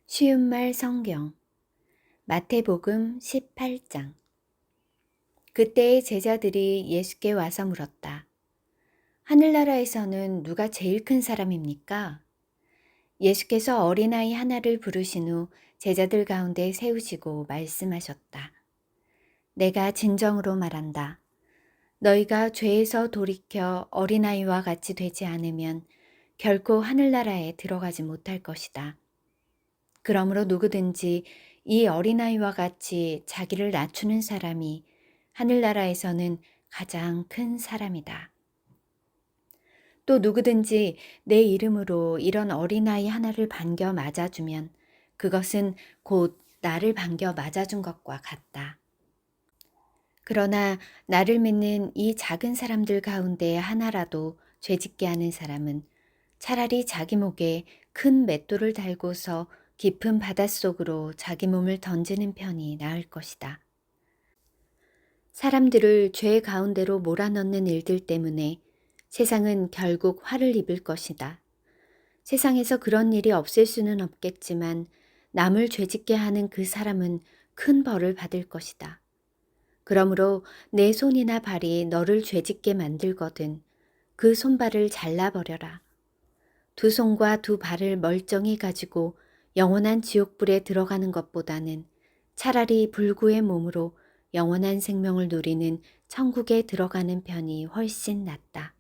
쉬운말 성경 마태복음 18장. 그때의 제자들이 예수께 와서 물었다. 하늘나라에서는 누가 제일 큰 사람입니까? 예수께서 어린아이 하나를 부르신 후 제자들 가운데 세우시고 말씀하셨다. 내가 진정으로 말한다. 너희가 죄에서 돌이켜 어린아이와 같이 되지 않으면 결코 하늘나라에 들어가지 못할 것이다. 그러므로 누구든지 이 어린아이와 같이 자기를 낮추는 사람이 하늘나라에서는 가장 큰 사람이다. 또 누구든지 내 이름으로 이런 어린아이 하나를 반겨 맞아주면 그것은 곧 나를 반겨 맞아준 것과 같다. 그러나 나를 믿는 이 작은 사람들 가운데 하나라도 죄짓게 하는 사람은 차라리 자기 목에 큰 맷돌을 달고서 깊은 바닷속으로 자기 몸을 던지는 편이 나을 것이다. 사람들을 죄 가운데로 몰아넣는 일들 때문에 세상은 결국 화를 입을 것이다. 세상에서 그런 일이 없을 수는 없겠지만 남을 죄짓게 하는 그 사람은 큰 벌을 받을 것이다. 그러므로 내 손이나 발이 너를 죄짓게 만들거든 그 손발을 잘라버려라. 두 손과 두 발을 멀쩡히 가지고 영원한 지옥불에 들어가는 것보다는 차라리 불구의 몸으로 영원한 생명을 누리는 천국에 들어가는 편이 훨씬 낫다.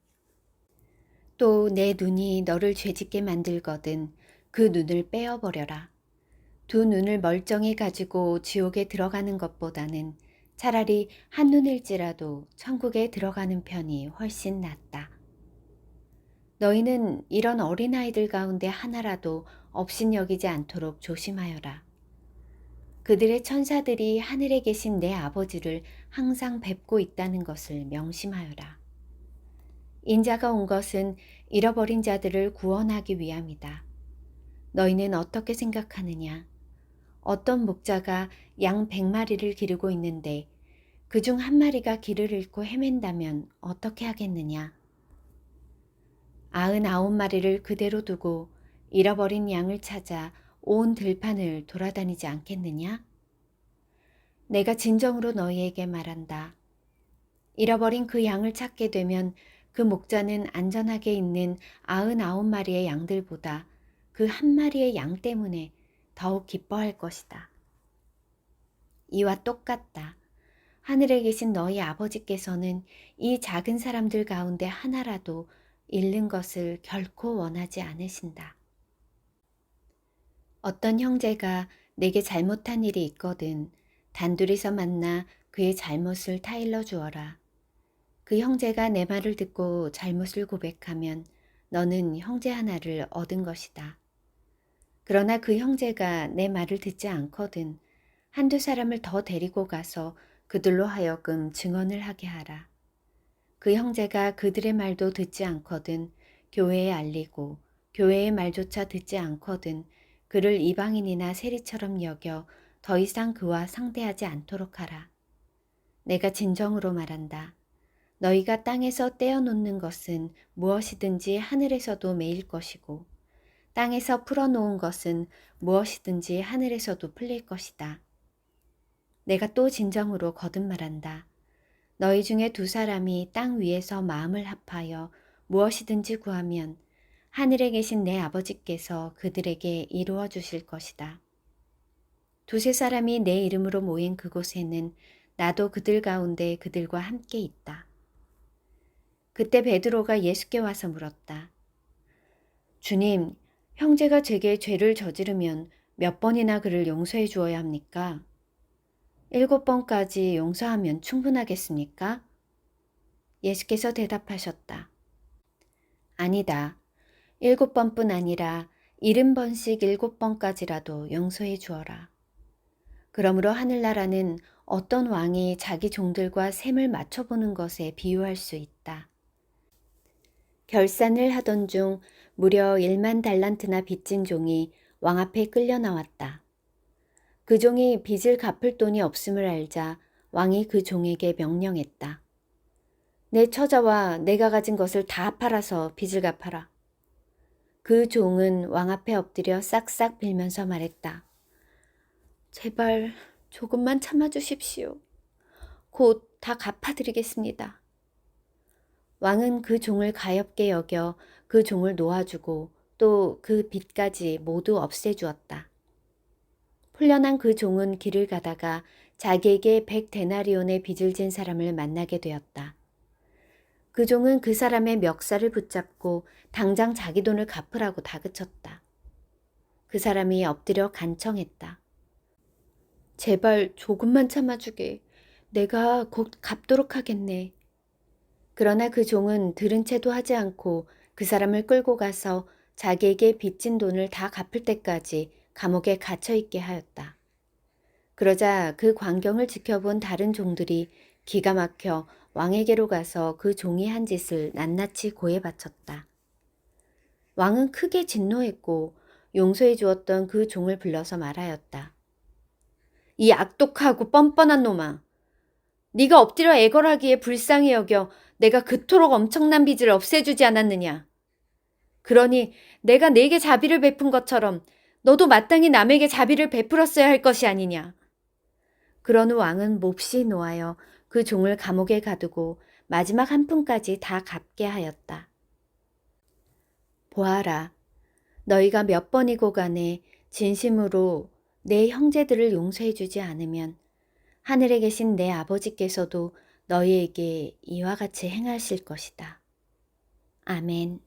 또 내 눈이 너를 죄짓게 만들거든 그 눈을 빼어버려라. 두 눈을 멀쩡히 가지고 지옥에 들어가는 것보다는 차라리 한 눈일지라도 천국에 들어가는 편이 훨씬 낫다. 너희는 이런 어린아이들 가운데 하나라도 업신여기지 않도록 조심하여라. 그들의 천사들이 하늘에 계신 내 아버지를 항상 뵙고 있다는 것을 명심하여라. 인자가 온 것은 잃어버린 자들을 구원하기 위함이다. 너희는 어떻게 생각하느냐? 어떤 목자가 양 100마리를 기르고 있는데 그중 한 마리가 길을 잃고 헤맨다면 어떻게 하겠느냐? 99마리를 그대로 두고 잃어버린 양을 찾아 온 들판을 돌아다니지 않겠느냐? 내가 진정으로 너희에게 말한다. 잃어버린 그 양을 찾게 되면 그 목자는 안전하게 있는 99마리의 양들보다 그 한 마리의 양 때문에 더욱 기뻐할 것이다. 이와 똑같다. 하늘에 계신 너희 아버지께서는 이 작은 사람들 가운데 하나라도 잃는 것을 결코 원하지 않으신다. 어떤 형제가 내게 잘못한 일이 있거든 단둘이서 만나 그의 잘못을 타일러 주어라. 그 형제가 내 말을 듣고 잘못을 고백하면 너는 형제 하나를 얻은 것이다. 그러나 그 형제가 내 말을 듣지 않거든 한두 사람을 더 데리고 가서 그들로 하여금 증언을 하게 하라. 그 형제가 그들의 말도 듣지 않거든 교회에 알리고 교회의 말조차 듣지 않거든 그를 이방인이나 세리처럼 여겨 더 이상 그와 상대하지 않도록 하라. 내가 진정으로 말한다. 너희가 땅에서 떼어놓는 것은 무엇이든지 하늘에서도 매일 것이고 땅에서 풀어놓은 것은 무엇이든지 하늘에서도 풀릴 것이다. 내가 또 진정으로 거듭말한다. 너희 중에 두 사람이 땅 위에서 마음을 합하여 무엇이든지 구하면 하늘에 계신 내 아버지께서 그들에게 이루어 주실 것이다. 두세 사람이 내 이름으로 모인 그곳에는 나도 그들 가운데 그들과 함께 있다. 그때 베드로가 예수께 와서 물었다. 주님, 형제가 제게 죄를 저지르면 몇 번이나 그를 용서해 주어야 합니까? 7번까지 용서하면 충분하겠습니까? 예수께서 대답하셨다. 아니다. 7번뿐 아니라 70번씩 7번까지라도 용서해 주어라. 그러므로 하늘나라는 어떤 왕이 자기 종들과 셈을 맞춰보는 것에 비유할 수 있다. 결산을 하던 중 무려 1만 달란트나 빚진 종이 왕 앞에 끌려 나왔다. 그 종이 빚을 갚을 돈이 없음을 알자 왕이 그 종에게 명령했다. 내 처자와 내가 가진 것을 다 팔아서 빚을 갚아라. 그 종은 왕 앞에 엎드려 싹싹 빌면서 말했다. 제발 조금만 참아주십시오. 곧 다 갚아드리겠습니다. 왕은 그 종을 가엾게 여겨 그 종을 놓아주고 또 그 빚까지 모두 없애주었다. 풀려난 그 종은 길을 가다가 자기에게 100데나리온의 빚을 진 사람을 만나게 되었다. 그 종은 그 사람의 멱살을 붙잡고 당장 자기 돈을 갚으라고 다그쳤다. 그 사람이 엎드려 간청했다. 제발 조금만 참아주게. 내가 곧 갚도록 하겠네. 그러나 그 종은 들은 채도 하지 않고 그 사람을 끌고 가서 자기에게 빚진 돈을 다 갚을 때까지 감옥에 갇혀 있게 하였다. 그러자 그 광경을 지켜본 다른 종들이 기가 막혀 왕에게로 가서 그 종이 한 짓을 낱낱이 고해 바쳤다. 왕은 크게 진노했고 용서해 주었던 그 종을 불러서 말하였다. 이 악독하고 뻔뻔한 놈아! 네가 엎드려 애걸하기에 불쌍히 여겨 내가 그토록 엄청난 빚을 없애주지 않았느냐? 그러니 내가 네게 자비를 베푼 것처럼 너도 마땅히 남에게 자비를 베풀었어야 할 것이 아니냐? 그런 후 왕은 몹시 노하여 그 종을 감옥에 가두고 마지막 한 푼까지 다 갚게 하였다. 보아라, 너희가 몇 번이고 간에 진심으로 내 형제들을 용서해 주지 않으면 하늘에 계신 내 아버지께서도 너희에게 이와 같이 행하실 것이다. 아멘.